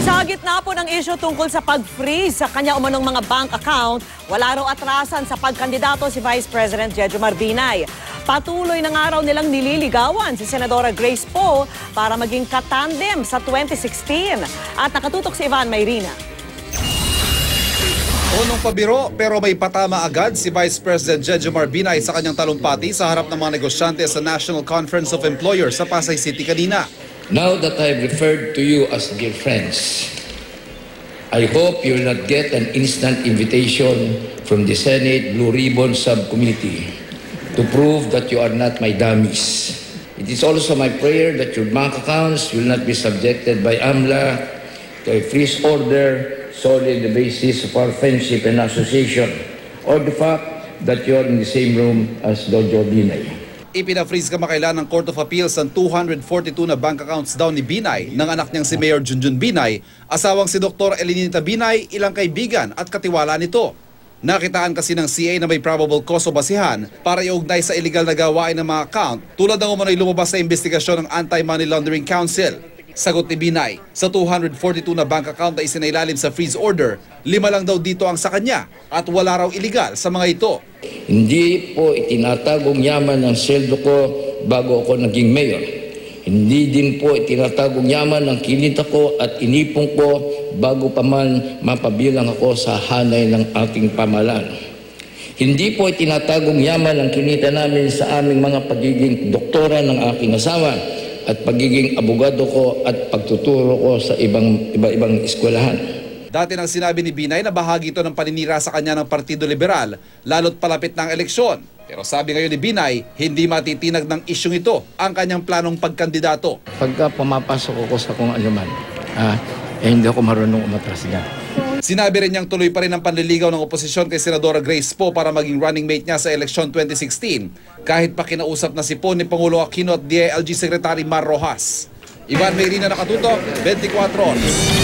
Sa gitna po ng issue tungkol sa pag-freeze sa kanya umanong mga bank account, wala raw atrasan sa pagkandidato si Vice President Jejomar Binay. Patuloy na nga raw nilang nililigawan si Senadora Grace Poe para maging katandem sa 2016. At nakatutok si Ivan Mayrina. Unong pabiro pero may patama agad si Vice President Jejomar Binay sa kanyang talumpati sa harap ng mga negosyante sa National Conference of Employers sa Pasay City kanina. Now that I've referred to you as dear friends, I hope you will not get an instant invitation from the Senate Blue Ribbon Subcommittee to prove that you are not my dummies. It is also my prayer that your bank accounts will not be subjected by AMLA to a freeze order solely on the basis of our friendship and association, or the fact that you are in the same room as Dojo Binay. Ipina-freeze kamakailan ng Court of Appeals ang 242 na bank accounts daw ni Binay ng anak niyang si Mayor Junjun Binay, asawang si Dr. Elinita Binay, ilang kaibigan at katiwala nito. Nakitaan kasi ng CA na may probable cause o basihan para iugnay sa illegal na gawain ng mga account tulad ng umano'y lumabas sa investigasyon ng Anti-Money Laundering Council. Sagot ni Binay, sa 242 na bank account na isinailalim sa freeze order, 5 lang daw dito ang sa kanya at wala raw iligal sa mga ito. Hindi po itinatagong yaman ng sweldo ko bago ako naging mayor. Hindi din po itinatagong yaman ng kinita ko at inipong ko bago pa man mapabilang ako sa hanay ng aking pamahalaan. Hindi po itinatagong yaman ang kinita namin sa aming mga pagiging doktora ng aking asawa at pagiging abogado ko at pagtuturo ko sa iba-ibang eskwelahan. Dati nang sinabi ni Binay na bahagi ito ng paninira sa kanya ng Partido Liberal, lalo't palapit ng eleksyon. Pero sabi ngayon ni Binay, hindi matitinag ng isyong ito ang kanyang planong pagkandidato. Pagka pumapasok ako sa kung anuman, hindi ako marunong umatras niya. Sinabi rin niyang tuloy pa rin ang panliligaw ng oposisyon kay Senadora Grace Poe para maging running mate niya sa eleksyon 2016, kahit pa kinausap na si Poe ni Pangulo Aquino at DILG Secretary Mar Rojas. Ivan Mayrina, nakatutok, 24 Oras.